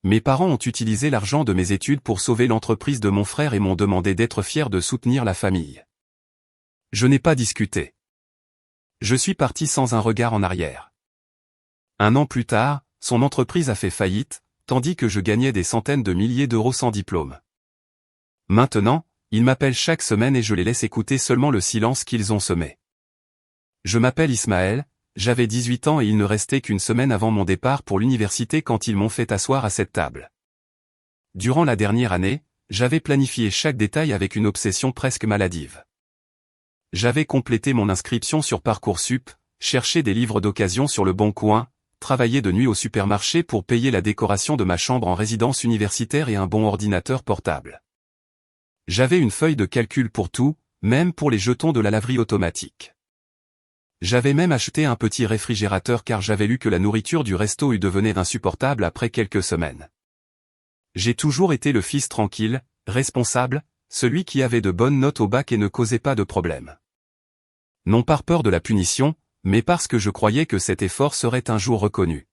Mes parents ont utilisé l'argent de mes études pour sauver l'entreprise de mon frère et m'ont demandé d'être fier de soutenir la famille. Je n'ai pas discuté. Je suis parti sans un regard en arrière. Un an plus tard, son entreprise a fait faillite, tandis que je gagnais des centaines de milliers d'euros sans diplôme. Maintenant, ils m'appellent chaque semaine et je les laisse écouter seulement le silence qu'ils ont semé. Je m'appelle Ismaël, j'avais 18 ans et il ne restait qu'une semaine avant mon départ pour l'université quand ils m'ont fait asseoir à cette table. Durant la dernière année, j'avais planifié chaque détail avec une obsession presque maladive. J'avais complété mon inscription sur Parcoursup, cherché des livres d'occasion sur le Bon Coin, travaillé de nuit au supermarché pour payer la décoration de ma chambre en résidence universitaire et un bon ordinateur portable. J'avais une feuille de calcul pour tout, même pour les jetons de la laverie automatique. J'avais même acheté un petit réfrigérateur car j'avais lu que la nourriture du resto devenait insupportable après quelques semaines. J'ai toujours été le fils tranquille, responsable, celui qui avait de bonnes notes au bac et ne causait pas de problème. Non par peur de la punition, mais parce que je croyais que cet effort serait un jour reconnu.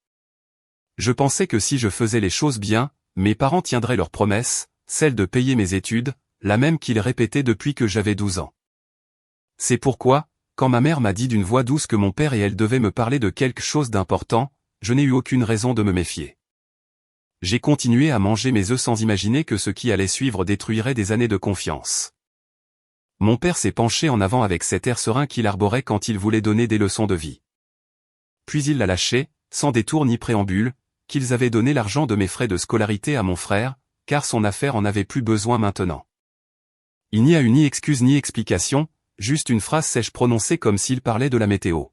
Je pensais que si je faisais les choses bien, mes parents tiendraient leur promesse, celle de payer mes études, la même qu'ils répétaient depuis que j'avais 12 ans. C'est pourquoi, quand ma mère m'a dit d'une voix douce que mon père et elle devaient me parler de quelque chose d'important, je n'ai eu aucune raison de me méfier. J'ai continué à manger mes œufs sans imaginer que ce qui allait suivre détruirait des années de confiance. Mon père s'est penché en avant avec cet air serein qu'il arborait quand il voulait donner des leçons de vie. Puis il l'a lâché, sans détour ni préambule, qu'ils avaient donné l'argent de mes frais de scolarité à mon frère, car son affaire en avait plus besoin maintenant. Il n'y a eu ni excuse ni explication, juste une phrase sèche prononcée comme s'il parlait de la météo.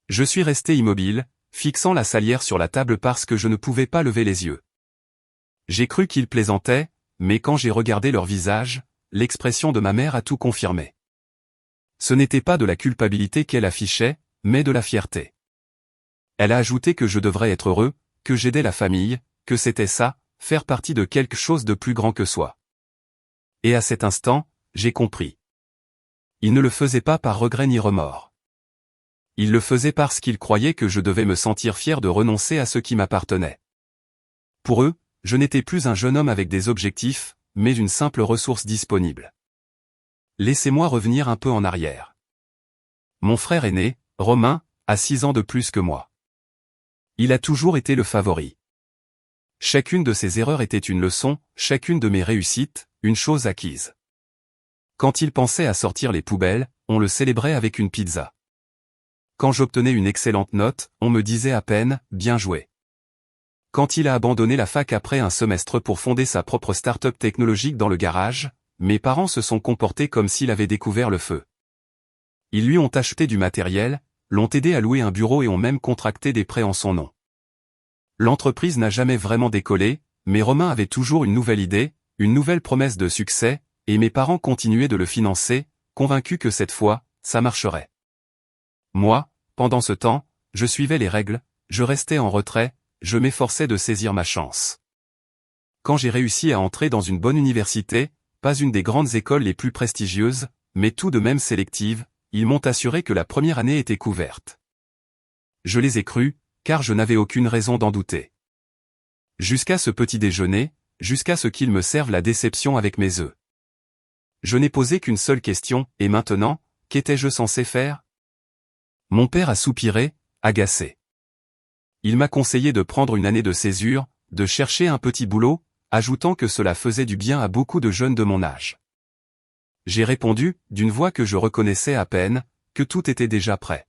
Je suis resté immobile, fixant la salière sur la table parce que je ne pouvais pas lever les yeux. J'ai cru qu'ils plaisantaient, mais quand j'ai regardé leur visage, l'expression de ma mère a tout confirmé. Ce n'était pas de la culpabilité qu'elle affichait, mais de la fierté. Elle a ajouté que je devrais être heureux, que j'aidais la famille, que c'était ça, faire partie de quelque chose de plus grand que soi. Et à cet instant, j'ai compris. Ils ne le faisaient pas par regret ni remords. Ils le faisaient parce qu'ils croyaient que je devais me sentir fier de renoncer à ce qui m'appartenait. Pour eux, je n'étais plus un jeune homme avec des objectifs, mais une simple ressource disponible. Laissez-moi revenir un peu en arrière. Mon frère aîné, Romain, a 6 ans de plus que moi. Il a toujours été le favori. Chacune de ses erreurs était une leçon, chacune de mes réussites, une chose acquise. Quand il pensait à sortir les poubelles, on le célébrait avec une pizza. Quand j'obtenais une excellente note, on me disait à peine « bien joué ». Quand il a abandonné la fac après un semestre pour fonder sa propre start-up technologique dans le garage, mes parents se sont comportés comme s'il avait découvert le feu. Ils lui ont acheté du matériel, l'ont aidé à louer un bureau et ont même contracté des prêts en son nom. L'entreprise n'a jamais vraiment décollé, mais Romain avait toujours une nouvelle idée, une nouvelle promesse de succès, et mes parents continuaient de le financer, convaincus que cette fois, ça marcherait. Moi, pendant ce temps, je suivais les règles, je restais en retrait, je m'efforçais de saisir ma chance. Quand j'ai réussi à entrer dans une bonne université, pas une des grandes écoles les plus prestigieuses, mais tout de même sélective, ils m'ont assuré que la première année était couverte. Je les ai crus, car je n'avais aucune raison d'en douter. Jusqu'à ce petit déjeuner, jusqu'à ce qu'ils me servent la déception avec mes œufs. Je n'ai posé qu'une seule question, et maintenant, qu'étais-je censé faire? Mon père a soupiré, agacé. Il m'a conseillé de prendre une année de césure, de chercher un petit boulot, ajoutant que cela faisait du bien à beaucoup de jeunes de mon âge. J'ai répondu, d'une voix que je reconnaissais à peine, que tout était déjà prêt.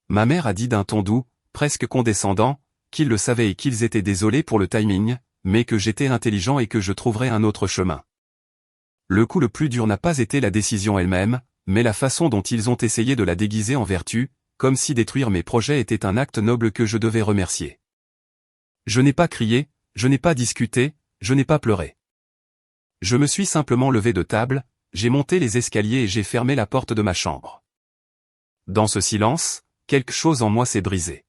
Ma mère a dit d'un ton doux, presque condescendant, qu'ils le savaient et qu'ils étaient désolés pour le timing, mais que j'étais intelligent et que je trouverais un autre chemin. Le coup le plus dur n'a pas été la décision elle-même, mais la façon dont ils ont essayé de la déguiser en vertu, comme si détruire mes projets était un acte noble que je devais remercier. Je n'ai pas crié, je n'ai pas discuté, je n'ai pas pleuré. Je me suis simplement levé de table, j'ai monté les escaliers et j'ai fermé la porte de ma chambre. Dans ce silence, quelque chose en moi s'est brisé.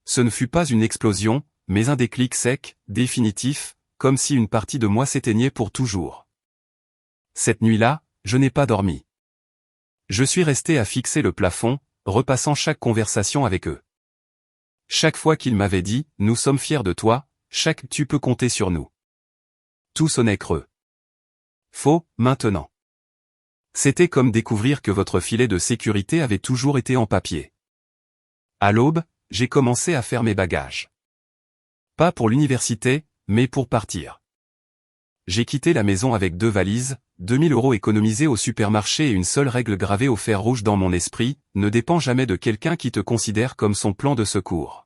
Ce ne fut pas une explosion, mais un déclic sec, définitif, comme si une partie de moi s'éteignait pour toujours. Cette nuit-là, je n'ai pas dormi. Je suis resté à fixer le plafond, repassant chaque conversation avec eux. Chaque fois qu'ils m'avaient dit « Nous sommes fiers de toi », Tu peux compter sur nous. Tout sonnait creux. Faux, maintenant. C'était comme découvrir que votre filet de sécurité avait toujours été en papier. À l'aube, j'ai commencé à faire mes bagages. Pas pour l'université, mais pour partir. J'ai quitté la maison avec 2 valises, 2000 € économisés au supermarché et une seule règle gravée au fer rouge dans mon esprit, ne dépend jamais de quelqu'un qui te considère comme son plan de secours.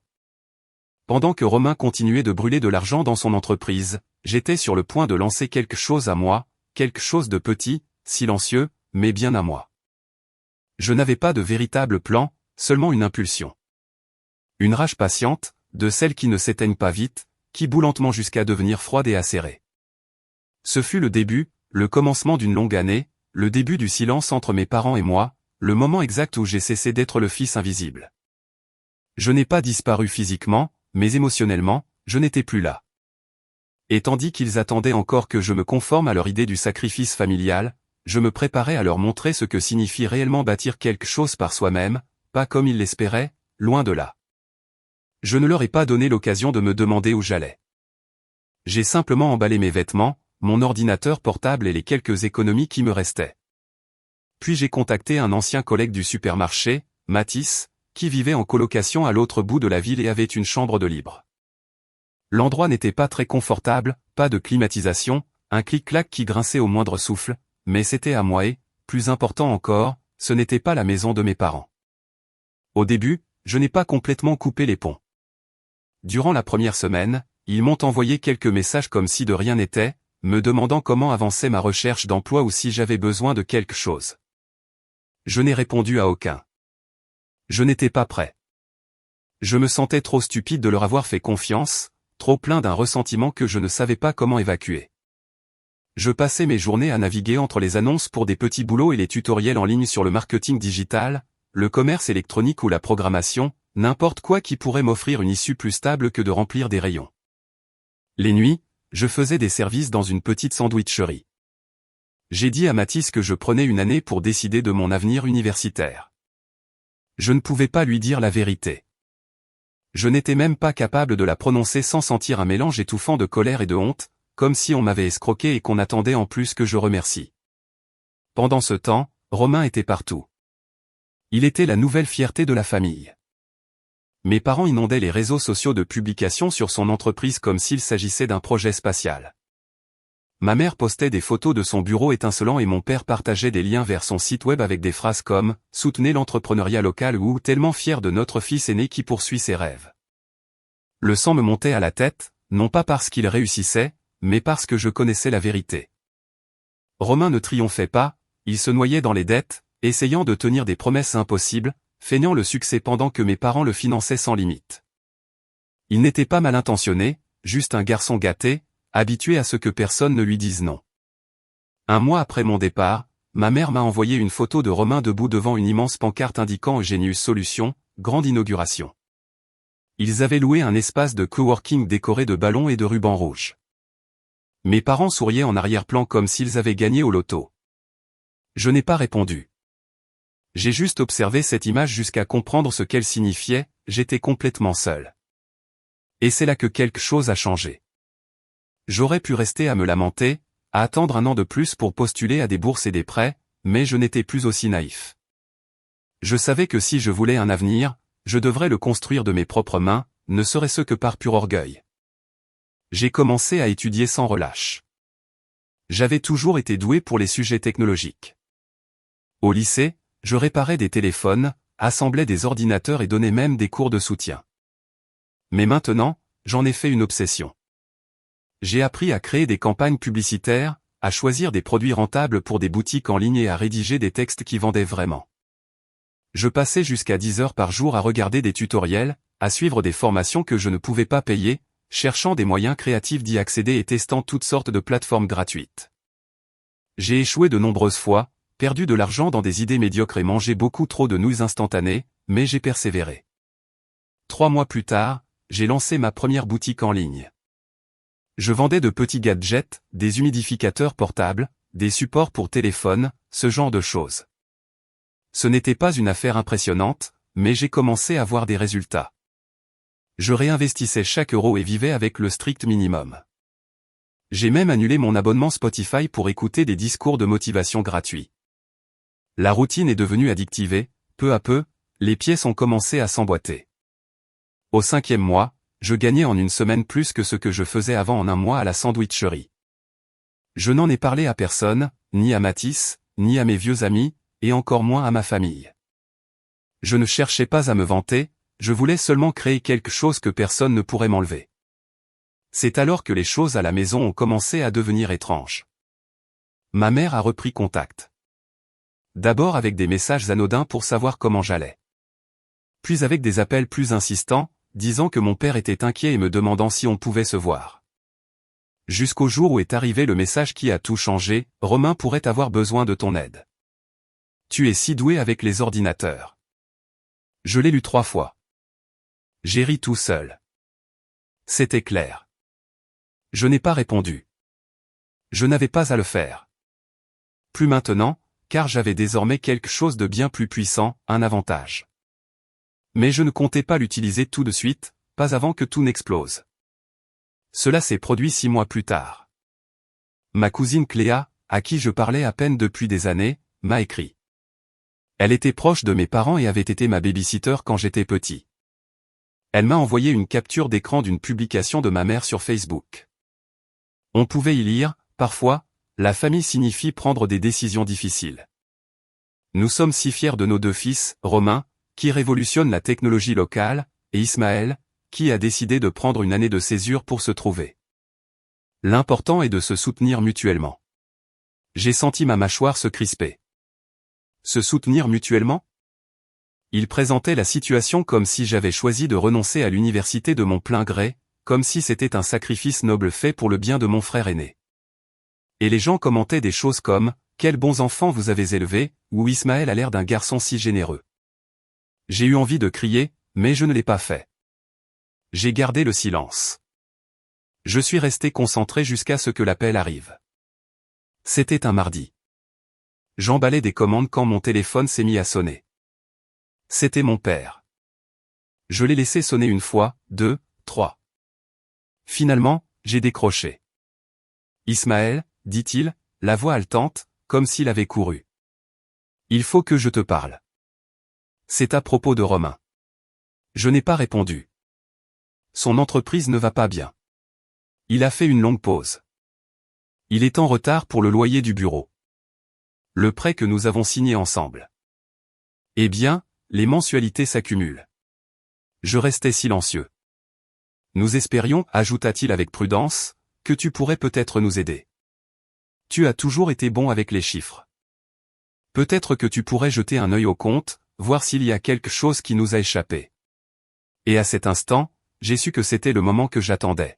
Pendant que Romain continuait de brûler de l'argent dans son entreprise, j'étais sur le point de lancer quelque chose à moi, quelque chose de petit, silencieux, mais bien à moi. Je n'avais pas de véritable plan, seulement une impulsion. Une rage patiente, de celles qui ne s'éteignent pas vite, qui bout lentement jusqu'à devenir froide et acérée. Ce fut le début, le commencement d'une longue année, le début du silence entre mes parents et moi, le moment exact où j'ai cessé d'être le fils invisible. Je n'ai pas disparu physiquement, mais émotionnellement, je n'étais plus là. Et tandis qu'ils attendaient encore que je me conforme à leur idée du sacrifice familial, je me préparais à leur montrer ce que signifie réellement bâtir quelque chose par soi-même, pas comme ils l'espéraient, loin de là. Je ne leur ai pas donné l'occasion de me demander où j'allais. J'ai simplement emballé mes vêtements, mon ordinateur portable et les quelques économies qui me restaient. Puis j'ai contacté un ancien collègue du supermarché, Mathis, qui vivait en colocation à l'autre bout de la ville et avait une chambre de libre. L'endroit n'était pas très confortable, pas de climatisation, un clic-clac qui grinçait au moindre souffle, mais c'était à moi et, plus important encore, ce n'était pas la maison de mes parents. Au début, je n'ai pas complètement coupé les ponts. Durant la première semaine, ils m'ont envoyé quelques messages comme si de rien n'était, me demandant comment avançait ma recherche d'emploi ou si j'avais besoin de quelque chose. Je n'ai répondu à aucun. Je n'étais pas prêt. Je me sentais trop stupide de leur avoir fait confiance, trop plein d'un ressentiment que je ne savais pas comment évacuer. Je passais mes journées à naviguer entre les annonces pour des petits boulots et les tutoriels en ligne sur le marketing digital, le commerce électronique ou la programmation, n'importe quoi qui pourrait m'offrir une issue plus stable que de remplir des rayons. Les nuits, je faisais des services dans une petite sandwicherie. J'ai dit à Mathis que je prenais une année pour décider de mon avenir universitaire. Je ne pouvais pas lui dire la vérité. Je n'étais même pas capable de la prononcer sans sentir un mélange étouffant de colère et de honte, comme si on m'avait escroqué et qu'on attendait en plus que je remercie. Pendant ce temps, Romain était partout. Il était la nouvelle fierté de la famille. Mes parents inondaient les réseaux sociaux de publications sur son entreprise comme s'il s'agissait d'un projet spatial. Ma mère postait des photos de son bureau étincelant et mon père partageait des liens vers son site web avec des phrases comme « Soutenez l'entrepreneuriat local » ou « Tellement fier de notre fils aîné qui poursuit ses rêves ». Le sang me montait à la tête, non pas parce qu'il réussissait, mais parce que je connaissais la vérité. Romain ne triomphait pas, il se noyait dans les dettes, essayant de tenir des promesses impossibles, feignant le succès pendant que mes parents le finançaient sans limite. Il n'était pas mal intentionné, juste un garçon gâté, habitué à ce que personne ne lui dise non. Un mois après mon départ, ma mère m'a envoyé une photo de Romain debout devant une immense pancarte indiquant Eugenius Solutions, grande inauguration. Ils avaient loué un espace de coworking décoré de ballons et de rubans rouges. Mes parents souriaient en arrière-plan comme s'ils avaient gagné au loto. Je n'ai pas répondu. J'ai juste observé cette image jusqu'à comprendre ce qu'elle signifiait, j'étais complètement seul. Et c'est là que quelque chose a changé. J'aurais pu rester à me lamenter, à attendre un an de plus pour postuler à des bourses et des prêts, mais je n'étais plus aussi naïf. Je savais que si je voulais un avenir, je devrais le construire de mes propres mains, ne serait-ce que par pur orgueil. J'ai commencé à étudier sans relâche. J'avais toujours été doué pour les sujets technologiques. Au lycée, je réparais des téléphones, assemblais des ordinateurs et donnais même des cours de soutien. Mais maintenant, j'en ai fait une obsession. J'ai appris à créer des campagnes publicitaires, à choisir des produits rentables pour des boutiques en ligne et à rédiger des textes qui vendaient vraiment. Je passais jusqu'à 10 heures par jour à regarder des tutoriels, à suivre des formations que je ne pouvais pas payer, cherchant des moyens créatifs d'y accéder et testant toutes sortes de plateformes gratuites. J'ai échoué de nombreuses fois, perdu de l'argent dans des idées médiocres et mangé beaucoup trop de nouilles instantanées, mais j'ai persévéré. 3 mois plus tard, j'ai lancé ma première boutique en ligne. Je vendais de petits gadgets, des humidificateurs portables, des supports pour téléphone, ce genre de choses. Ce n'était pas une affaire impressionnante, mais j'ai commencé à voir des résultats. Je réinvestissais chaque euro et vivais avec le strict minimum. J'ai même annulé mon abonnement Spotify pour écouter des discours de motivation gratuits. La routine est devenue addictive et, peu à peu, les pièces ont commencé à s'emboîter. Au 5e mois, je gagnais en une semaine plus que ce que je faisais avant en un mois à la sandwicherie. Je n'en ai parlé à personne, ni à Mathis, ni à mes vieux amis, et encore moins à ma famille. Je ne cherchais pas à me vanter, je voulais seulement créer quelque chose que personne ne pourrait m'enlever. C'est alors que les choses à la maison ont commencé à devenir étranges. Ma mère a repris contact. D'abord avec des messages anodins pour savoir comment j'allais. Puis avec des appels plus insistants, disant que mon père était inquiet et me demandant si on pouvait se voir. Jusqu'au jour où est arrivé le message qui a tout changé, Romain pourrait avoir besoin de ton aide. Tu es si doué avec les ordinateurs. Je l'ai lu 3 fois. J'ai ri tout seul. C'était clair. Je n'ai pas répondu. Je n'avais pas à le faire. Plus maintenant, car j'avais désormais quelque chose de bien plus puissant, un avantage. Mais je ne comptais pas l'utiliser tout de suite, pas avant que tout n'explose. Cela s'est produit 6 mois plus tard. Ma cousine Cléa, à qui je parlais à peine depuis des années, m'a écrit. Elle était proche de mes parents et avait été ma babysitter quand j'étais petit. Elle m'a envoyé une capture d'écran d'une publication de ma mère sur Facebook. On pouvait y lire, parfois, la famille signifie prendre des décisions difficiles. Nous sommes si fiers de nos 2 fils, Romain, qui révolutionne la technologie locale, et Ismaël, qui a décidé de prendre une année de césure pour se trouver. L'important est de se soutenir mutuellement. J'ai senti ma mâchoire se crisper. Se soutenir mutuellement ? Il présentait la situation comme si j'avais choisi de renoncer à l'université de mon plein gré, comme si c'était un sacrifice noble fait pour le bien de mon frère aîné. Et les gens commentaient des choses comme « Quels bons enfants vous avez élevés » ou « Ismaël a l'air d'un garçon si généreux ». J'ai eu envie de crier, mais je ne l'ai pas fait. J'ai gardé le silence. Je suis resté concentré jusqu'à ce que l'appel arrive. C'était un mardi. J'emballais des commandes quand mon téléphone s'est mis à sonner. C'était mon père. Je l'ai laissé sonner 1 fois, 2, 3. Finalement, j'ai décroché. Ismaël, dit-il, la voix haletante, comme s'il avait couru. Il faut que je te parle. C'est à propos de Romain. Je n'ai pas répondu. Son entreprise ne va pas bien. Il a fait une longue pause. Il est en retard pour le loyer du bureau. Le prêt que nous avons signé ensemble. Eh bien, les mensualités s'accumulent. Je restais silencieux. Nous espérions, ajouta-t-il avec prudence, que tu pourrais peut-être nous aider. Tu as toujours été bon avec les chiffres. Peut-être que tu pourrais jeter un œil au compte, voir s'il y a quelque chose qui nous a échappé. Et à cet instant, j'ai su que c'était le moment que j'attendais.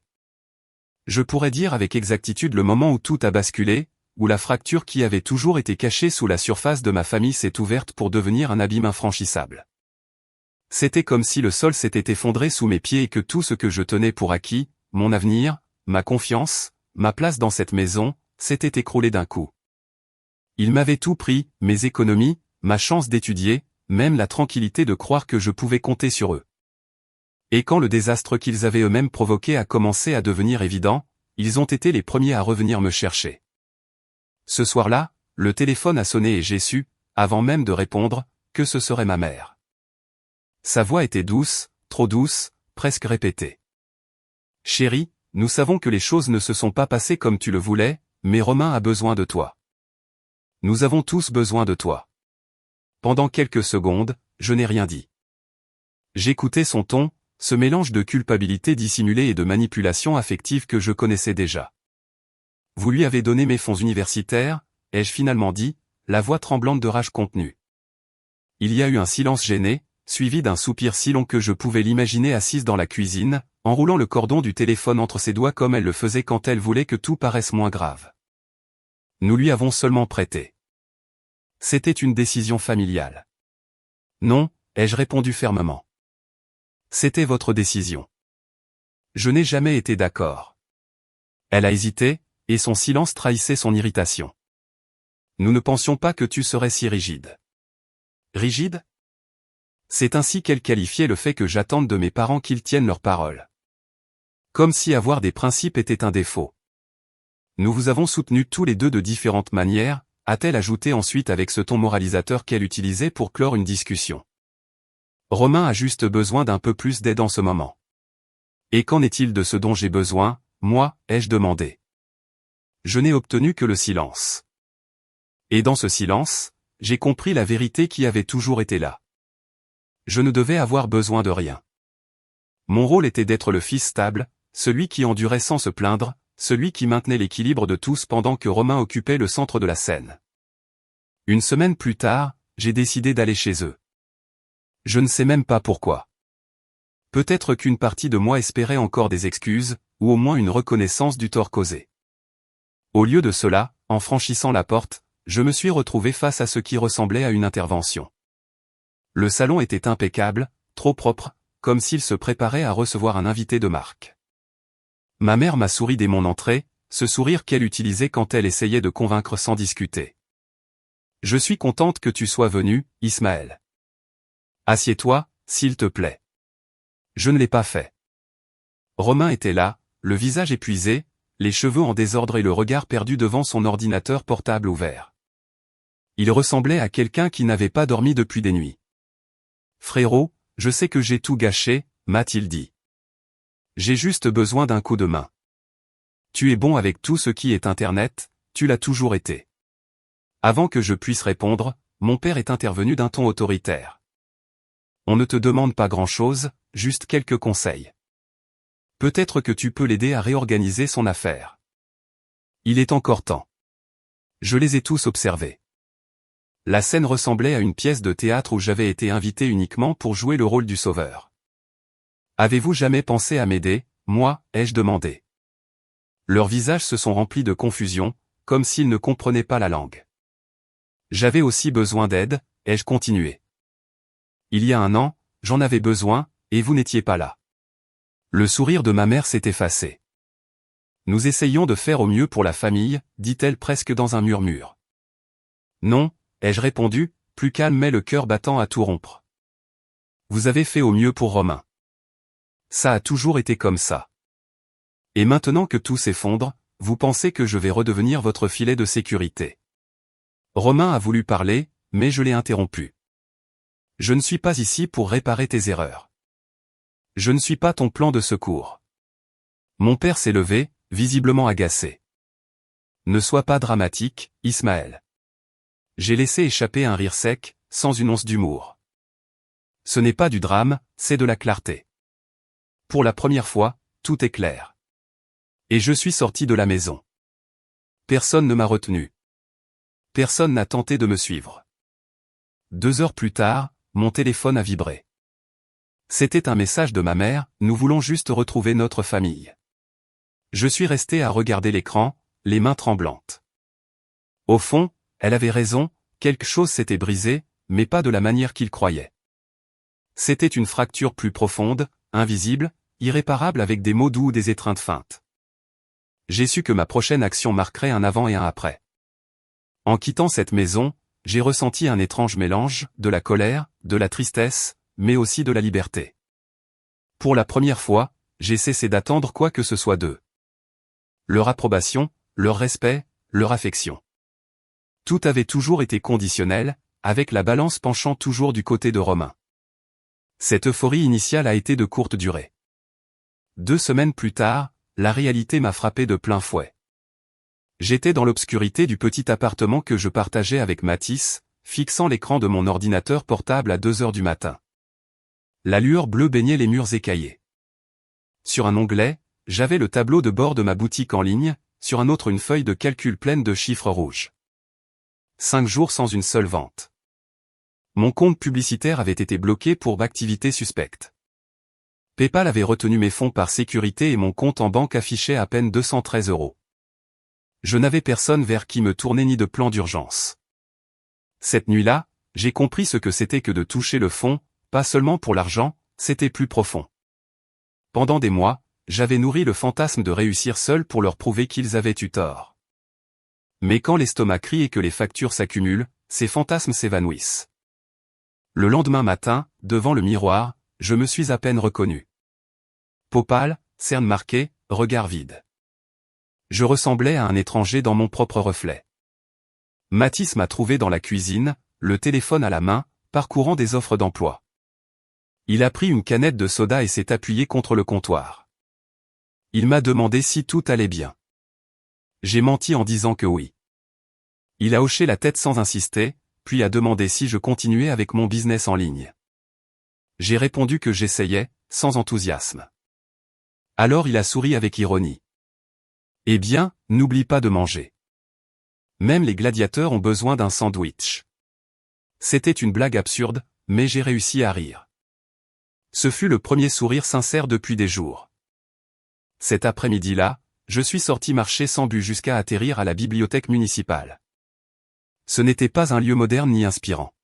Je pourrais dire avec exactitude le moment où tout a basculé, où la fracture qui avait toujours été cachée sous la surface de ma famille s'est ouverte pour devenir un abîme infranchissable. C'était comme si le sol s'était effondré sous mes pieds et que tout ce que je tenais pour acquis, mon avenir, ma confiance, ma place dans cette maison, s'était écroulé d'un coup. Ils m'avaient tout pris, mes économies, ma chance d'étudier, même la tranquillité de croire que je pouvais compter sur eux. Et quand le désastre qu'ils avaient eux-mêmes provoqué a commencé à devenir évident, ils ont été les premiers à revenir me chercher. Ce soir-là, le téléphone a sonné et j'ai su, avant même de répondre, que ce serait ma mère. Sa voix était douce, trop douce, presque répétée. « Chérie, nous savons que les choses ne se sont pas passées comme tu le voulais, mais Romain a besoin de toi. Nous avons tous besoin de toi. » Pendant quelques secondes, je n'ai rien dit. J'écoutais son ton, ce mélange de culpabilité dissimulée et de manipulation affective que je connaissais déjà. « Vous lui avez donné mes fonds universitaires ?» ai-je finalement dit, la voix tremblante de rage contenue. Il y a eu un silence gêné, suivi d'un soupir si long que je pouvais l'imaginer assise dans la cuisine, enroulant le cordon du téléphone entre ses doigts comme elle le faisait quand elle voulait que tout paraisse moins grave. Nous lui avons seulement prêté. C'était une décision familiale. Non, ai-je répondu fermement. C'était votre décision. Je n'ai jamais été d'accord. Elle a hésité, et son silence trahissait son irritation. Nous ne pensions pas que tu serais si rigide. Rigide ? C'est ainsi qu'elle qualifiait le fait que j'attende de mes parents qu'ils tiennent leur parole. Comme si avoir des principes était un défaut. Nous vous avons soutenus tous les deux de différentes manières, a-t-elle ajouté ensuite avec ce ton moralisateur qu'elle utilisait pour clore une discussion. Romain a juste besoin d'un peu plus d'aide en ce moment. Et qu'en est-il de ce dont j'ai besoin, moi, ai-je demandé. Je n'ai obtenu que le silence. Et dans ce silence, j'ai compris la vérité qui avait toujours été là. Je ne devais avoir besoin de rien. Mon rôle était d'être le fils stable, celui qui endurait sans se plaindre, celui qui maintenait l'équilibre de tous pendant que Romain occupait le centre de la scène. Une semaine plus tard, j'ai décidé d'aller chez eux. Je ne sais même pas pourquoi. Peut-être qu'une partie de moi espérait encore des excuses, ou au moins une reconnaissance du tort causé. Au lieu de cela, en franchissant la porte, je me suis retrouvé face à ce qui ressemblait à une intervention. Le salon était impeccable, trop propre, comme s'il se préparait à recevoir un invité de marque. Ma mère m'a souri dès mon entrée, ce sourire qu'elle utilisait quand elle essayait de convaincre sans discuter. « Je suis contente que tu sois venu, Ismaël. Assieds-toi, s'il te plaît. » Je ne l'ai pas fait. Romain était là, le visage épuisé, les cheveux en désordre et le regard perdu devant son ordinateur portable ouvert. Il ressemblait à quelqu'un qui n'avait pas dormi depuis des nuits. « Frérot, je sais que j'ai tout gâché, » m'a-t-il dit. J'ai juste besoin d'un coup de main. Tu es bon avec tout ce qui est Internet, tu l'as toujours été. Avant que je puisse répondre, mon père est intervenu d'un ton autoritaire. On ne te demande pas grand-chose, juste quelques conseils. Peut-être que tu peux l'aider à réorganiser son affaire. Il est encore temps. Je les ai tous observés. La scène ressemblait à une pièce de théâtre où j'avais été invité uniquement pour jouer le rôle du sauveur. Avez-vous jamais pensé à m'aider, moi, ai-je demandé. Leurs visages se sont remplis de confusion, comme s'ils ne comprenaient pas la langue. J'avais aussi besoin d'aide, ai-je continué. Il y a un an, j'en avais besoin, et vous n'étiez pas là. Le sourire de ma mère s'est effacé. Nous essayons de faire au mieux pour la famille, dit-elle presque dans un murmure. Non, ai-je répondu, plus calme mais le cœur battant à tout rompre. Vous avez fait au mieux pour Romain. Ça a toujours été comme ça. Et maintenant que tout s'effondre, vous pensez que je vais redevenir votre filet de sécurité. Romain a voulu parler, mais je l'ai interrompu. Je ne suis pas ici pour réparer tes erreurs. Je ne suis pas ton plan de secours. Mon père s'est levé, visiblement agacé. Ne sois pas dramatique, Ismaël. J'ai laissé échapper un rire sec, sans une once d'humour. Ce n'est pas du drame, c'est de la clarté. Pour la première fois, tout est clair. Et je suis sorti de la maison. Personne ne m'a retenu. Personne n'a tenté de me suivre. 2 heures plus tard, mon téléphone a vibré. C'était un message de ma mère, nous voulons juste retrouver notre famille. Je suis resté à regarder l'écran, les mains tremblantes. Au fond, elle avait raison, quelque chose s'était brisé, mais pas de la manière qu'il croyait. C'était une fracture plus profonde, invisible, irréparable avec des mots doux ou des étreintes feintes. J'ai su que ma prochaine action marquerait un avant et un après. En quittant cette maison, j'ai ressenti un étrange mélange, de la colère, de la tristesse, mais aussi de la liberté. Pour la première fois, j'ai cessé d'attendre quoi que ce soit d'eux. Leur approbation, leur respect, leur affection. Tout avait toujours été conditionnel, avec la balance penchant toujours du côté de Romain. Cette euphorie initiale a été de courte durée. 2 semaines plus tard, la réalité m'a frappé de plein fouet. J'étais dans l'obscurité du petit appartement que je partageais avec Mathis, fixant l'écran de mon ordinateur portable à 2 heures du matin. La lueur bleue baignait les murs écaillés. Sur un onglet, j'avais le tableau de bord de ma boutique en ligne, sur un autre une feuille de calcul pleine de chiffres rouges. 5 jours sans une seule vente. Mon compte publicitaire avait été bloqué pour activité suspecte. PayPal avait retenu mes fonds par sécurité et mon compte en banque affichait à peine 213 €. Je n'avais personne vers qui me tourner ni de plan d'urgence. Cette nuit-là, j'ai compris ce que c'était que de toucher le fond, pas seulement pour l'argent, c'était plus profond. Pendant des mois, j'avais nourri le fantasme de réussir seul pour leur prouver qu'ils avaient eu tort. Mais quand l'estomac crie et que les factures s'accumulent, ces fantasmes s'évanouissent. Le lendemain matin, devant le miroir, je me suis à peine reconnu. Peau pâle, cernes marquées, regard vide. Je ressemblais à un étranger dans mon propre reflet. Mathis m'a trouvé dans la cuisine, le téléphone à la main, parcourant des offres d'emploi. Il a pris une canette de soda et s'est appuyé contre le comptoir. Il m'a demandé si tout allait bien. J'ai menti en disant que oui. Il a hoché la tête sans insister, puis a demandé si je continuais avec mon business en ligne. J'ai répondu que j'essayais, sans enthousiasme. Alors il a souri avec ironie. Eh bien, n'oublie pas de manger. Même les gladiateurs ont besoin d'un sandwich. C'était une blague absurde, mais j'ai réussi à rire. Ce fut le premier sourire sincère depuis des jours. Cet après-midi-là, je suis sorti marcher sans but jusqu'à atterrir à la bibliothèque municipale. Ce n'était pas un lieu moderne ni inspirant.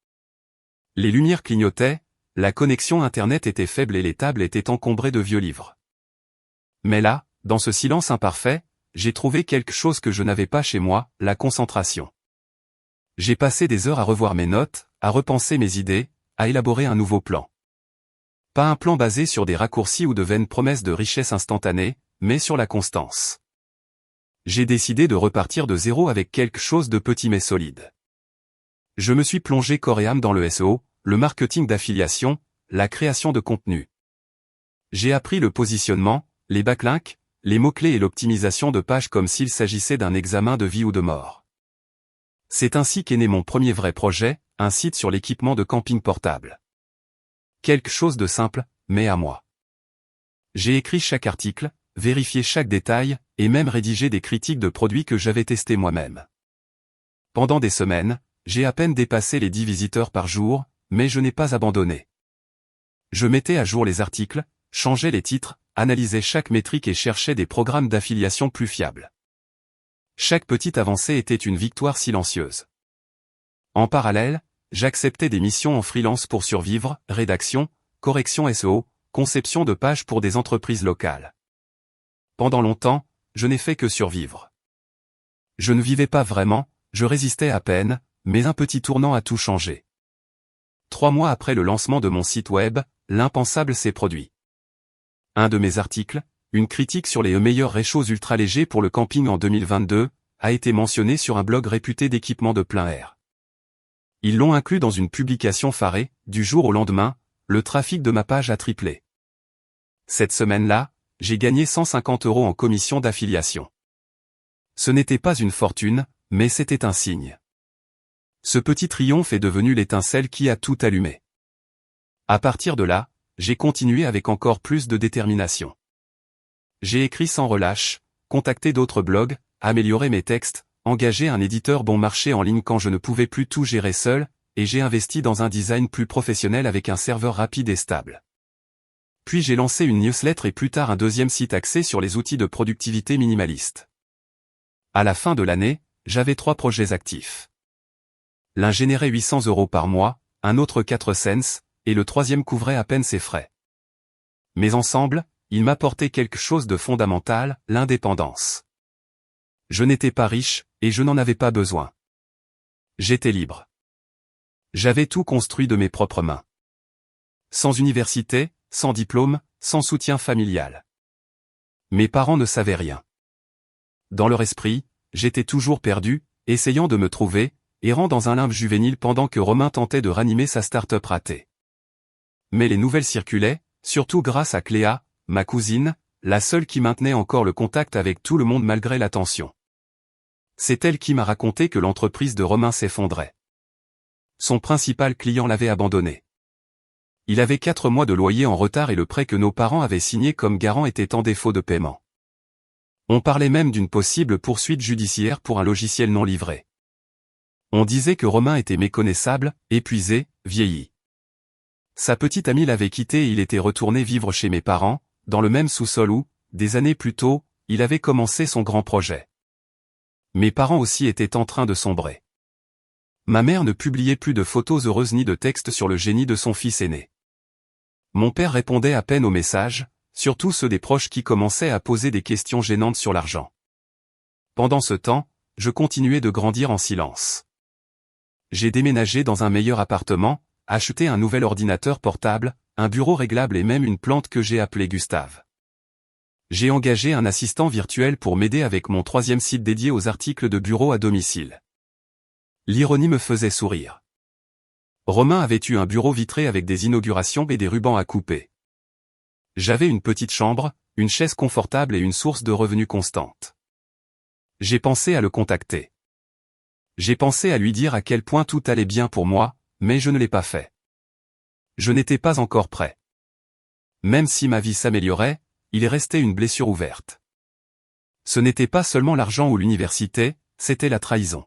Les lumières clignotaient, la connexion Internet était faible et les tables étaient encombrées de vieux livres. Mais là, dans ce silence imparfait, j'ai trouvé quelque chose que je n'avais pas chez moi, la concentration. J'ai passé des heures à revoir mes notes, à repenser mes idées, à élaborer un nouveau plan. Pas un plan basé sur des raccourcis ou de vaines promesses de richesse instantanée, mais sur la constance. J'ai décidé de repartir de zéro avec quelque chose de petit mais solide. Je me suis plongé corps et âme dans le SEO, le marketing d'affiliation, la création de contenu. J'ai appris le positionnement, les backlinks, les mots-clés et l'optimisation de pages comme s'il s'agissait d'un examen de vie ou de mort. C'est ainsi qu'est né mon premier vrai projet, un site sur l'équipement de camping portable. Quelque chose de simple, mais à moi. J'ai écrit chaque article, vérifié chaque détail, et même rédigé des critiques de produits que j'avais testés moi-même. Pendant des semaines, j'ai à peine dépassé les 10 visiteurs par jour, mais je n'ai pas abandonné. Je mettais à jour les articles, changeais les titres, analysais chaque métrique et cherchais des programmes d'affiliation plus fiables. Chaque petite avancée était une victoire silencieuse. En parallèle, j'acceptais des missions en freelance pour survivre, rédaction, correction SEO, conception de pages pour des entreprises locales. Pendant longtemps, je n'ai fait que survivre. Je ne vivais pas vraiment, je résistais à peine, mais un petit tournant a tout changé. 3 mois après le lancement de mon site web, l'impensable s'est produit. Un de mes articles, une critique sur les meilleurs réchauds ultra légers pour le camping en 2022, a été mentionné sur un blog réputé d'équipement de plein air. Ils l'ont inclus dans une publication pharée, du jour au lendemain, le trafic de ma page a triplé. Cette semaine-là, j'ai gagné 150 € en commission d'affiliation. Ce n'était pas une fortune, mais c'était un signe. Ce petit triomphe est devenu l'étincelle qui a tout allumé. À partir de là, j'ai continué avec encore plus de détermination. J'ai écrit sans relâche, contacté d'autres blogs, amélioré mes textes, engagé un éditeur bon marché en ligne quand je ne pouvais plus tout gérer seul, et j'ai investi dans un design plus professionnel avec un serveur rapide et stable. Puis j'ai lancé une newsletter et plus tard un deuxième site axé sur les outils de productivité minimaliste. À la fin de l'année, j'avais 3 projets actifs. L'un générait 800 € par mois, un autre 4 cents, et le troisième couvrait à peine ses frais. Mais ensemble, ils m'apportaient quelque chose de fondamental, l'indépendance. Je n'étais pas riche, et je n'en avais pas besoin. J'étais libre. J'avais tout construit de mes propres mains. Sans université, sans diplôme, sans soutien familial. Mes parents ne savaient rien. Dans leur esprit, j'étais toujours perdu, essayant de me trouver, errant dans un limbe juvénile pendant que Romain tentait de ranimer sa start-up ratée. Mais les nouvelles circulaient, surtout grâce à Cléa, ma cousine, la seule qui maintenait encore le contact avec tout le monde malgré la tension. C'est elle qui m'a raconté que l'entreprise de Romain s'effondrait. Son principal client l'avait abandonné. Il avait 4 mois de loyer en retard et le prêt que nos parents avaient signé comme garant était en défaut de paiement. On parlait même d'une possible poursuite judiciaire pour un logiciel non livré. On disait que Romain était méconnaissable, épuisé, vieilli. Sa petite amie l'avait quitté et il était retourné vivre chez mes parents, dans le même sous-sol où, des années plus tôt, il avait commencé son grand projet. Mes parents aussi étaient en train de sombrer. Ma mère ne publiait plus de photos heureuses ni de textes sur le génie de son fils aîné. Mon père répondait à peine aux messages, surtout ceux des proches qui commençaient à poser des questions gênantes sur l'argent. Pendant ce temps, je continuais de grandir en silence. J'ai déménagé dans un meilleur appartement, acheté un nouvel ordinateur portable, un bureau réglable et même une plante que j'ai appelée Gustave. J'ai engagé un assistant virtuel pour m'aider avec mon 3e site dédié aux articles de bureau à domicile. L'ironie me faisait sourire. Romain avait eu un bureau vitré avec des inaugurations et des rubans à couper. J'avais une petite chambre, une chaise confortable et une source de revenus constante. J'ai pensé à le contacter. J'ai pensé à lui dire à quel point tout allait bien pour moi, mais je ne l'ai pas fait. Je n'étais pas encore prêt. Même si ma vie s'améliorait, il restait une blessure ouverte. Ce n'était pas seulement l'argent ou l'université, c'était la trahison.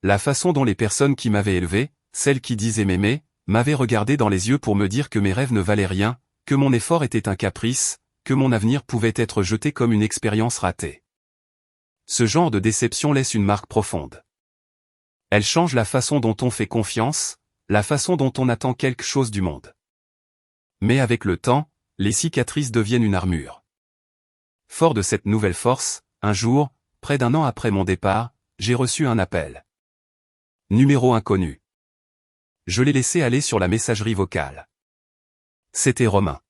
La façon dont les personnes qui m'avaient élevé, celles qui disaient m'aimer, m'avaient regardé dans les yeux pour me dire que mes rêves ne valaient rien, que mon effort était un caprice, que mon avenir pouvait être jeté comme une expérience ratée. Ce genre de déception laisse une marque profonde. Elle change la façon dont on fait confiance, la façon dont on attend quelque chose du monde. Mais avec le temps, les cicatrices deviennent une armure. Fort de cette nouvelle force, un jour, près d'1 an après mon départ, j'ai reçu un appel. Numéro inconnu. Je l'ai laissé aller sur la messagerie vocale. C'était Romain.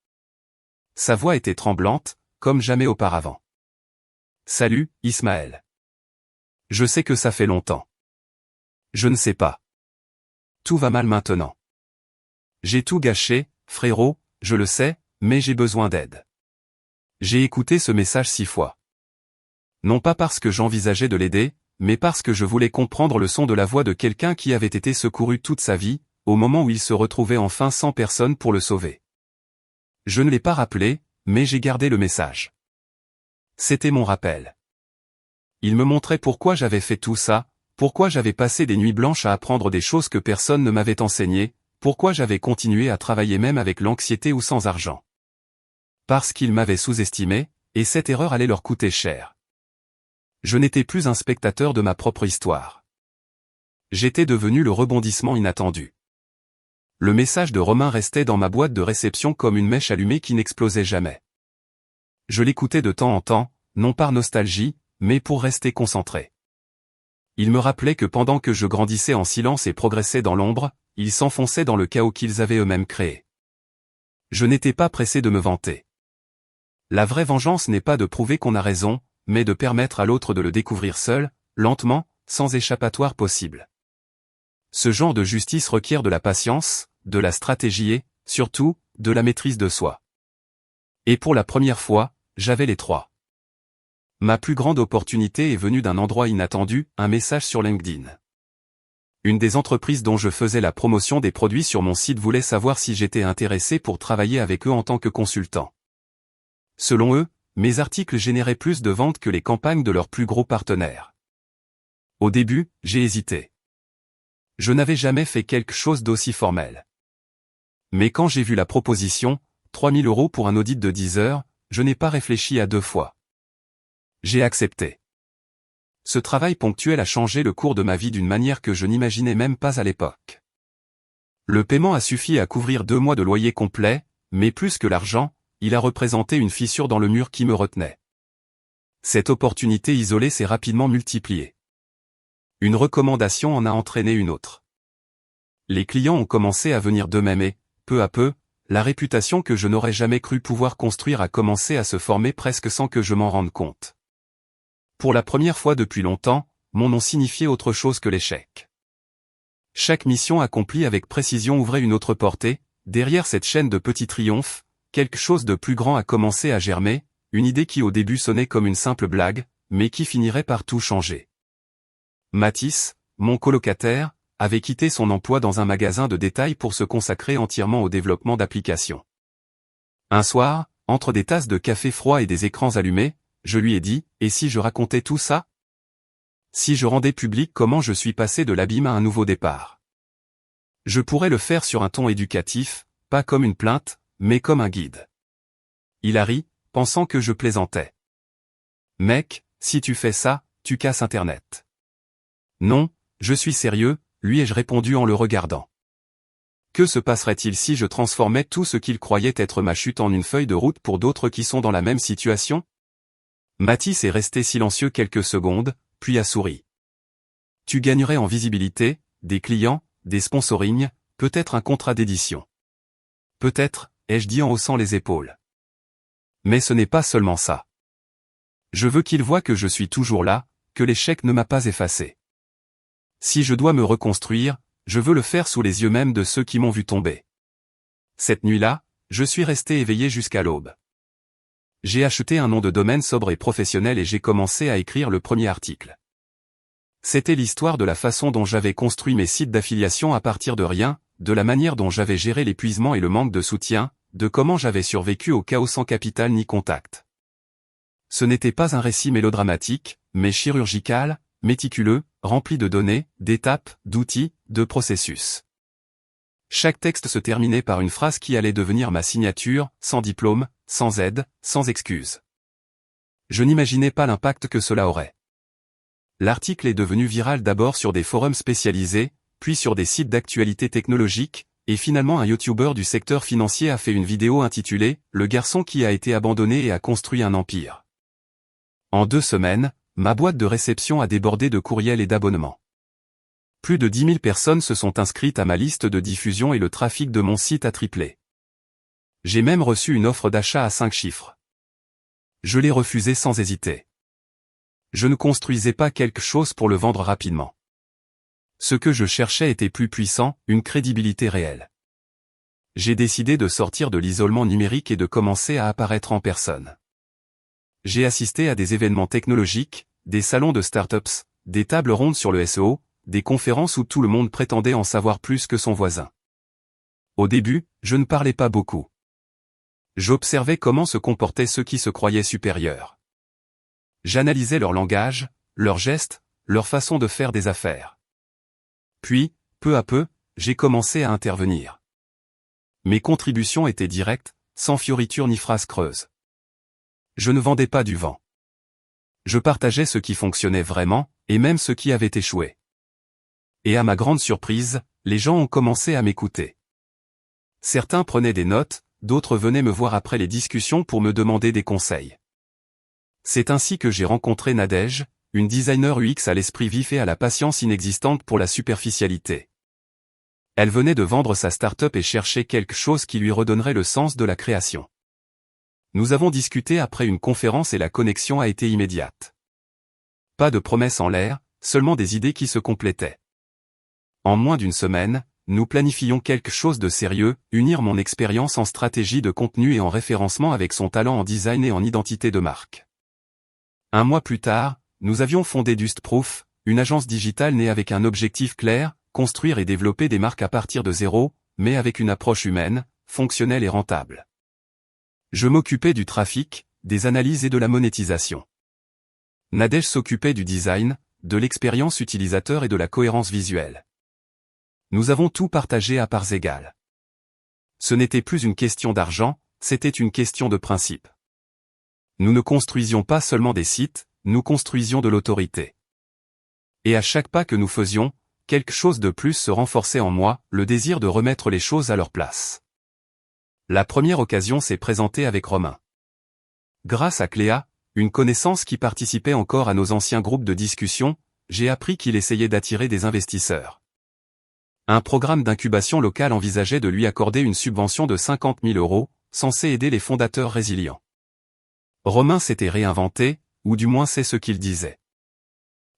Sa voix était tremblante, comme jamais auparavant. Salut, Ismaël. Je sais que ça fait longtemps. Je ne sais pas. Tout va mal maintenant. J'ai tout gâché, frérot, je le sais, mais j'ai besoin d'aide. J'ai écouté ce message 6 fois. Non pas parce que j'envisageais de l'aider, mais parce que je voulais comprendre le son de la voix de quelqu'un qui avait été secouru toute sa vie, au moment où il se retrouvait enfin sans personne pour le sauver. Je ne l'ai pas rappelé, mais j'ai gardé le message. C'était mon rappel. Il me montrait pourquoi j'avais fait tout ça, pourquoi j'avais passé des nuits blanches à apprendre des choses que personne ne m'avait enseignées, pourquoi j'avais continué à travailler même avec l'anxiété ou sans argent. Parce qu'ils m'avaient sous-estimé, et cette erreur allait leur coûter cher. Je n'étais plus un spectateur de ma propre histoire. J'étais devenu le rebondissement inattendu. Le message de Romain restait dans ma boîte de réception comme une mèche allumée qui n'explosait jamais. Je l'écoutais de temps en temps, non par nostalgie, mais pour rester concentré. Il me rappelait que pendant que je grandissais en silence et progressais dans l'ombre, ils s'enfonçaient dans le chaos qu'ils avaient eux-mêmes créé. Je n'étais pas pressé de me vanter. La vraie vengeance n'est pas de prouver qu'on a raison, mais de permettre à l'autre de le découvrir seul, lentement, sans échappatoire possible. Ce genre de justice requiert de la patience, de la stratégie et, surtout, de la maîtrise de soi. Et pour la première fois, j'avais les 3. Ma plus grande opportunité est venue d'un endroit inattendu, un message sur LinkedIn. Une des entreprises dont je faisais la promotion des produits sur mon site voulait savoir si j'étais intéressé pour travailler avec eux en tant que consultant. Selon eux, mes articles généraient plus de ventes que les campagnes de leurs plus gros partenaires. Au début, j'ai hésité. Je n'avais jamais fait quelque chose d'aussi formel. Mais quand j'ai vu la proposition, 3 000 € pour un audit de 10 heures, je n'ai pas réfléchi à 2 fois. J'ai accepté. Ce travail ponctuel a changé le cours de ma vie d'une manière que je n'imaginais même pas à l'époque. Le paiement a suffi à couvrir 2 mois de loyer complet, mais plus que l'argent, il a représenté une fissure dans le mur qui me retenait. Cette opportunité isolée s'est rapidement multipliée. Une recommandation en a entraîné une autre. Les clients ont commencé à venir d'eux-mêmes et, peu à peu, la réputation que je n'aurais jamais cru pouvoir construire a commencé à se former presque sans que je m'en rende compte. Pour la première fois depuis longtemps, mon nom signifiait autre chose que l'échec. Chaque mission accomplie avec précision ouvrait une autre portée, derrière cette chaîne de petits triomphes, quelque chose de plus grand a commencé à germer, une idée qui au début sonnait comme une simple blague, mais qui finirait par tout changer. Mathis, mon colocataire, avait quitté son emploi dans un magasin de détail pour se consacrer entièrement au développement d'applications. Un soir, entre des tasses de café froid et des écrans allumés, je lui ai dit, et si je racontais tout ça? Si je rendais public comment je suis passé de l'abîme à un nouveau départ. Je pourrais le faire sur un ton éducatif, pas comme une plainte, mais comme un guide. Il a ri, pensant que je plaisantais. Mec, si tu fais ça, tu casses Internet. Non, je suis sérieux, lui ai-je répondu en le regardant. Que se passerait-il si je transformais tout ce qu'il croyait être ma chute en une feuille de route pour d'autres qui sont dans la même situation? Mathis est resté silencieux quelques secondes, puis a souri. Tu gagnerais en visibilité, des clients, des sponsorings, Peut-être un contrat d'édition. Peut-être, ai-je dit en haussant les épaules. Mais ce n'est pas seulement ça. Je veux qu'ils voient que je suis toujours là, que l'échec ne m'a pas effacé. Si je dois me reconstruire, je veux le faire sous les yeux même de ceux qui m'ont vu tomber. Cette nuit-là, je suis resté éveillé jusqu'à l'aube. J'ai acheté un nom de domaine sobre et professionnel et j'ai commencé à écrire le premier article. C'était l'histoire de la façon dont j'avais construit mes sites d'affiliation à partir de rien, de la manière dont j'avais géré l'épuisement et le manque de soutien, de comment j'avais survécu au chaos sans capital ni contact. Ce n'était pas un récit mélodramatique, mais chirurgical, méticuleux, rempli de données, d'étapes, d'outils, de processus. Chaque texte se terminait par une phrase qui allait devenir ma signature, sans diplôme, sans aide, sans excuse. Je n'imaginais pas l'impact que cela aurait. L'article est devenu viral d'abord sur des forums spécialisés, puis sur des sites d'actualité technologique, et finalement un YouTuber du secteur financier a fait une vidéo intitulée « Le garçon qui a été abandonné et a construit un empire ». En 2 semaines, ma boîte de réception a débordé de courriels et d'abonnements. Plus de 10 000 personnes se sont inscrites à ma liste de diffusion et le trafic de mon site a triplé. J'ai même reçu une offre d'achat à 5 chiffres. Je l'ai refusée sans hésiter. Je ne construisais pas quelque chose pour le vendre rapidement. Ce que je cherchais était plus puissant, une crédibilité réelle. J'ai décidé de sortir de l'isolement numérique et de commencer à apparaître en personne. J'ai assisté à des événements technologiques, des salons de startups, des tables rondes sur le SEO, des conférences où tout le monde prétendait en savoir plus que son voisin. Au début, je ne parlais pas beaucoup. J'observais comment se comportaient ceux qui se croyaient supérieurs. J'analysais leur langage, leurs gestes, leur façon de faire des affaires. Puis, peu à peu, j'ai commencé à intervenir. Mes contributions étaient directes, sans fioritures ni phrases creuses. Je ne vendais pas du vent. Je partageais ce qui fonctionnait vraiment, et même ce qui avait échoué. Et à ma grande surprise, les gens ont commencé à m'écouter. Certains prenaient des notes, d'autres venaient me voir après les discussions pour me demander des conseils. C'est ainsi que j'ai rencontré Nadège, une designer UX à l'esprit vif et à la patience inexistante pour la superficialité. Elle venait de vendre sa start-up et cherchait quelque chose qui lui redonnerait le sens de la création. Nous avons discuté après une conférence et la connexion a été immédiate. Pas de promesses en l'air, seulement des idées qui se complétaient. En moins d'1 semaine, nous planifions quelque chose de sérieux, unir mon expérience en stratégie de contenu et en référencement avec son talent en design et en identité de marque. 1 mois plus tard, nous avions fondé Dustproof, une agence digitale née avec un objectif clair, construire et développer des marques à partir de zéro, mais avec une approche humaine, fonctionnelle et rentable. Je m'occupais du trafic, des analyses et de la monétisation. Nadège s'occupait du design, de l'expérience utilisateur et de la cohérence visuelle. Nous avons tout partagé à parts égales. Ce n'était plus une question d'argent, c'était une question de principe. Nous ne construisions pas seulement des sites, nous construisions de l'autorité. Et à chaque pas que nous faisions, quelque chose de plus se renforçait en moi, le désir de remettre les choses à leur place. La première occasion s'est présentée avec Romain. Grâce à Cléa, une connaissance qui participait encore à nos anciens groupes de discussion, j'ai appris qu'il essayait d'attirer des investisseurs. Un programme d'incubation local envisageait de lui accorder une subvention de 50 000 €, censée aider les fondateurs résilients. Romain s'était réinventé, ou du moins c'est ce qu'il disait.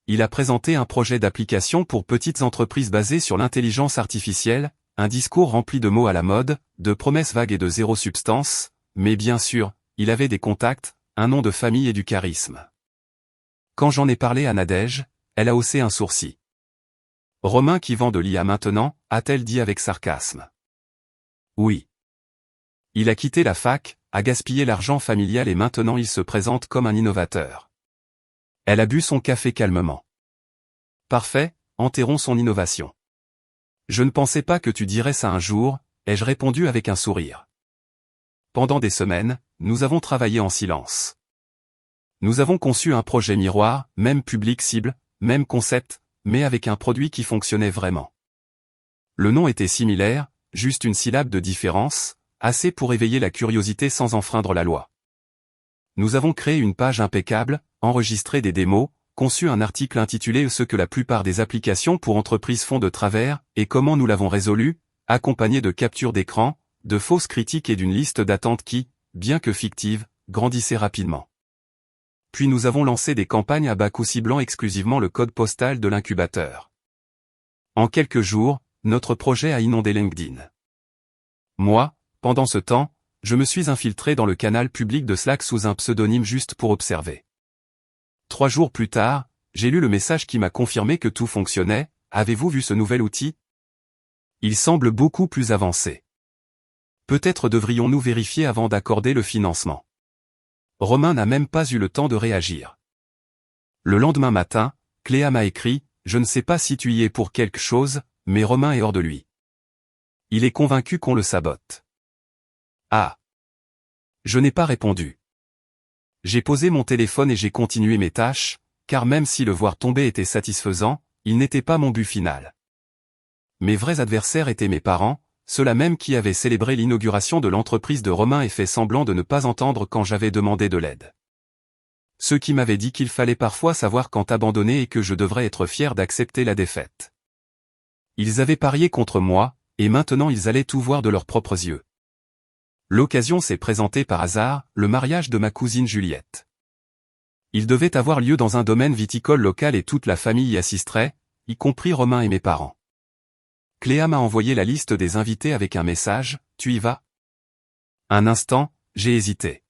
Il a présenté un projet d'application pour petites entreprises basé sur l'intelligence artificielle, un discours rempli de mots à la mode, de promesses vagues et de zéro substance, mais bien sûr, il avait des contacts, un nom de famille et du charisme. Quand j'en ai parlé à Nadège, elle a haussé un sourcil. Romain qui vend de l'IA maintenant, a-t-elle dit avec sarcasme. Oui. Il a quitté la fac, a gaspillé l'argent familial et maintenant il se présente comme un innovateur. Elle a bu son café calmement. Parfait, enterrons son innovation. Je ne pensais pas que tu dirais ça un jour, ai-je répondu avec un sourire. Pendant des semaines, nous avons travaillé en silence. Nous avons conçu un projet miroir, même public cible, même concept, mais avec un produit qui fonctionnait vraiment. Le nom était similaire, juste une syllabe de différence, assez pour éveiller la curiosité sans enfreindre la loi. Nous avons créé une page impeccable, enregistré des démos, conçu un article intitulé « Ce que la plupart des applications pour entreprises font de travers, et comment nous l'avons résolu », accompagné de captures d'écran, de fausses critiques et d'une liste d'attente qui, bien que fictive, grandissait rapidement. Puis nous avons lancé des campagnes à bas coût ciblant exclusivement le code postal de l'incubateur. En quelques jours, notre projet a inondé LinkedIn. Moi, pendant ce temps, je me suis infiltré dans le canal public de Slack sous un pseudonyme juste pour observer. 3 jours plus tard, j'ai lu le message qui m'a confirmé que tout fonctionnait. Avez-vous vu ce nouvel outil? Il semble beaucoup plus avancé. Peut-être devrions-nous vérifier avant d'accorder le financement. Romain n'a même pas eu le temps de réagir. Le lendemain matin, Cléa m'a écrit, je ne sais pas si tu y es pour quelque chose, mais Romain est hors de lui. Il est convaincu qu'on le sabote. Ah. Je n'ai pas répondu. J'ai posé mon téléphone et j'ai continué mes tâches, car même si le voir tomber était satisfaisant, il n'était pas mon but final. Mes vrais adversaires étaient mes parents, ceux-là même qui avaient célébré l'inauguration de l'entreprise de Romain et fait semblant de ne pas entendre quand j'avais demandé de l'aide. Ceux qui m'avaient dit qu'il fallait parfois savoir quand abandonner et que je devrais être fier d'accepter la défaite. Ils avaient parié contre moi, et maintenant ils allaient tout voir de leurs propres yeux. L'occasion s'est présentée par hasard, le mariage de ma cousine Juliette. Il devait avoir lieu dans un domaine viticole local et toute la famille y assisterait, y compris Romain et mes parents. Cléa m'a envoyé la liste des invités avec un message, « Tu y vas ?» Un instant, j'ai hésité.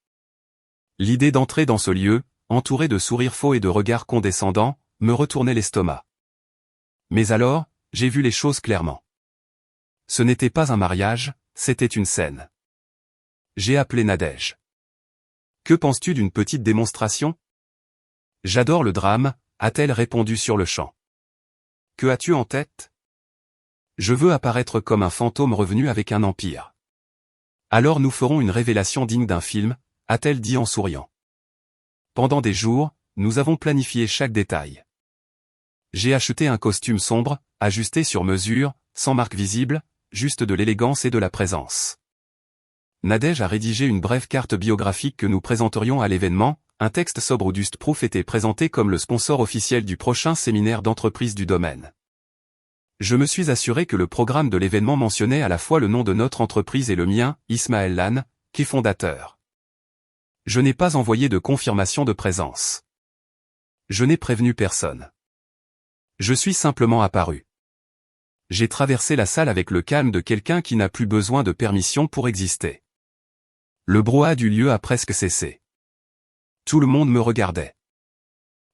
L'idée d'entrer dans ce lieu, entouré de sourires faux et de regards condescendants, me retournait l'estomac. Mais alors, j'ai vu les choses clairement. Ce n'était pas un mariage, c'était une scène. J'ai appelé Nadège. « Que penses-tu d'une petite démonstration ?»« J'adore le drame », a-t-elle répondu sur le champ. « Que as-tu en tête ?» Je veux apparaître comme un fantôme revenu avec un empire. Alors nous ferons une révélation digne d'un film, a-t-elle dit en souriant. Pendant des jours, nous avons planifié chaque détail. J'ai acheté un costume sombre, ajusté sur mesure, sans marque visible, juste de l'élégance et de la présence. Nadège a rédigé une brève carte biographique que nous présenterions à l'événement, un texte sobre où Dustproof était présenté comme le sponsor officiel du prochain séminaire d'entreprise du domaine. Je me suis assuré que le programme de l'événement mentionnait à la fois le nom de notre entreprise et le mien, Ismaël Lan, qui est fondateur. Je n'ai pas envoyé de confirmation de présence. Je n'ai prévenu personne. Je suis simplement apparu. J'ai traversé la salle avec le calme de quelqu'un qui n'a plus besoin de permission pour exister. Le brouhaha du lieu a presque cessé. Tout le monde me regardait.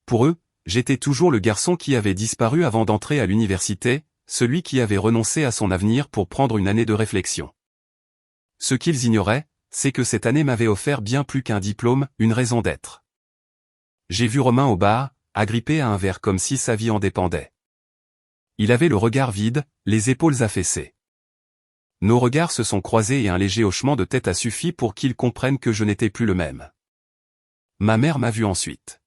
Pour eux, j'étais toujours le garçon qui avait disparu avant d'entrer à l'université, celui qui avait renoncé à son avenir pour prendre une année de réflexion. Ce qu'ils ignoraient, c'est que cette année m'avait offert bien plus qu'un diplôme, une raison d'être. J'ai vu Romain au bar, agrippé à un verre comme si sa vie en dépendait. Il avait le regard vide, les épaules affaissées. Nos regards se sont croisés et un léger hochement de tête a suffi pour qu'ils comprennent que je n'étais plus le même. Ma mère m'a vu ensuite.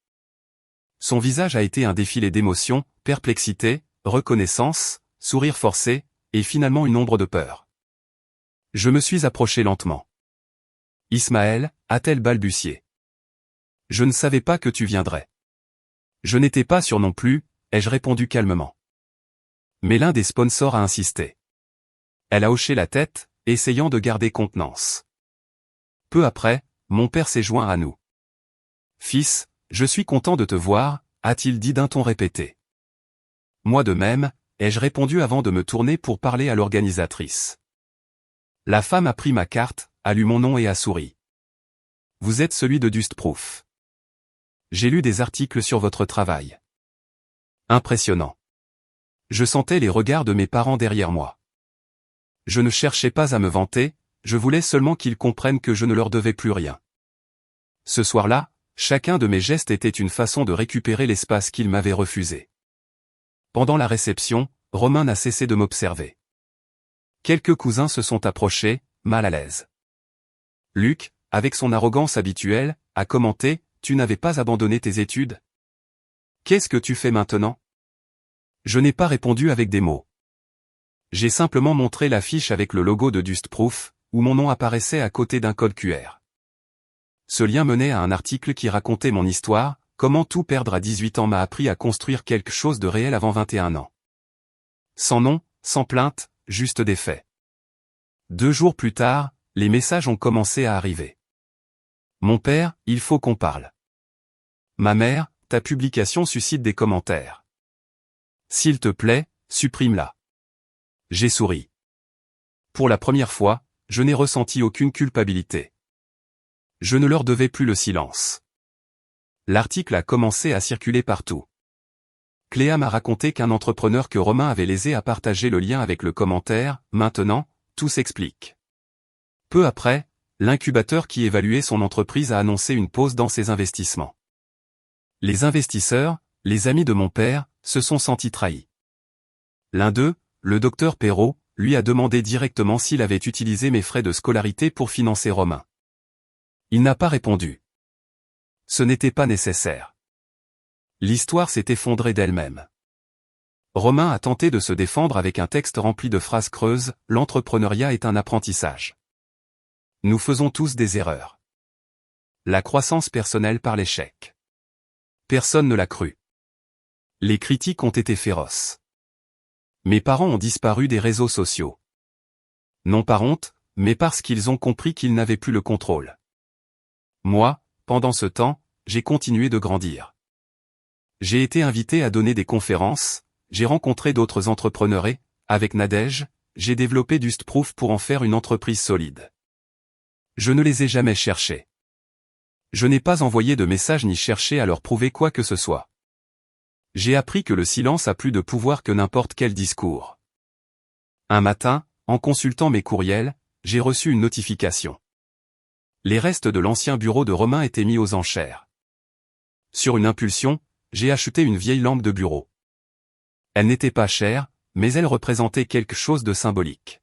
Son visage a été un défilé d'émotions, perplexité, reconnaissance, sourire forcé, et finalement une ombre de peur. Je me suis approché lentement. « Ismaël » a-t-elle balbutié. « Je ne savais pas que tu viendrais. »« Je n'étais pas sûr non plus » ai-je répondu calmement. Mais l'un des sponsors a insisté. Elle a hoché la tête, essayant de garder contenance. Peu après, mon père s'est joint à nous. « Fils, je suis content de te voir » a-t-il dit d'un ton répété. Moi de même, ai-je répondu avant de me tourner pour parler à l'organisatrice. La femme a pris ma carte, a lu mon nom et a souri. « Vous êtes celui de Dustproof. J'ai lu des articles sur votre travail. » Impressionnant. Je sentais les regards de mes parents derrière moi. Je ne cherchais pas à me vanter, je voulais seulement qu'ils comprennent que je ne leur devais plus rien. Ce soir-là, chacun de mes gestes était une façon de récupérer l'espace qu'ils m'avaient refusé. Pendant la réception, Romain n'a cessé de m'observer. Quelques cousins se sont approchés, mal à l'aise. Luc, avec son arrogance habituelle, a commenté, « Tu n'avais pas abandonné tes études ? Qu'est-ce que tu fais maintenant ?» Je n'ai pas répondu avec des mots. J'ai simplement montré l'affiche avec le logo de Dustproof, où mon nom apparaissait à côté d'un code QR. Ce lien menait à un article qui racontait mon histoire, comment tout perdre à 18 ans m'a appris à construire quelque chose de réel avant 21 ans. Sans nom, sans plainte, juste des faits. 2 jours plus tard, les messages ont commencé à arriver. Mon père, il faut qu'on parle. Ma mère, ta publication suscite des commentaires. S'il te plaît, supprime-la. J'ai souri. Pour la première fois, je n'ai ressenti aucune culpabilité. Je ne leur devais plus le silence. L'article a commencé à circuler partout. Cléa m'a raconté qu'un entrepreneur que Romain avait lésé a partagé le lien avec le commentaire « Maintenant, tout s'explique ». Peu après, l'incubateur qui évaluait son entreprise a annoncé une pause dans ses investissements. Les investisseurs, les amis de mon père, se sont sentis trahis. L'un d'eux, le docteur Perrault, lui a demandé directement s'il avait utilisé mes frais de scolarité pour financer Romain. Il n'a pas répondu. Ce n'était pas nécessaire. L'histoire s'est effondrée d'elle-même. Romain a tenté de se défendre avec un texte rempli de phrases creuses, l'entrepreneuriat est un apprentissage. Nous faisons tous des erreurs. La croissance personnelle par l'échec. Personne ne l'a cru. Les critiques ont été féroces. Mes parents ont disparu des réseaux sociaux. Non par honte, mais parce qu'ils ont compris qu'ils n'avaient plus le contrôle. Moi, pendant ce temps, j'ai continué de grandir. J'ai été invité à donner des conférences, j'ai rencontré d'autres entrepreneurs et, avec Nadège, j'ai développé Dustproof pour en faire une entreprise solide. Je ne les ai jamais cherchés. Je n'ai pas envoyé de message ni cherché à leur prouver quoi que ce soit. J'ai appris que le silence a plus de pouvoir que n'importe quel discours. Un matin, en consultant mes courriels, j'ai reçu une notification. Les restes de l'ancien bureau de Romain étaient mis aux enchères. Sur une impulsion, j'ai acheté une vieille lampe de bureau. Elle n'était pas chère, mais elle représentait quelque chose de symbolique.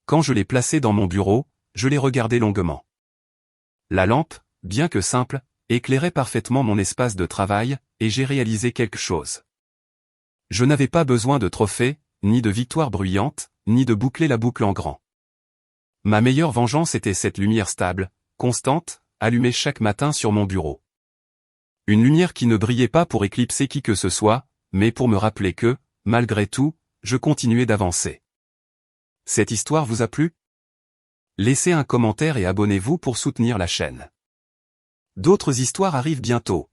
Quand je l'ai placée dans mon bureau, je l'ai regardée longuement. La lampe, bien que simple, éclairait parfaitement mon espace de travail, et j'ai réalisé quelque chose. Je n'avais pas besoin de trophées, ni de victoires bruyantes, ni de boucler la boucle en grand. Ma meilleure vengeance était cette lumière stable, constante, allumée chaque matin sur mon bureau. Une lumière qui ne brillait pas pour éclipser qui que ce soit, mais pour me rappeler que, malgré tout, je continuais d'avancer. Cette histoire vous a plu? Laissez un commentaire et abonnez-vous pour soutenir la chaîne. D'autres histoires arrivent bientôt.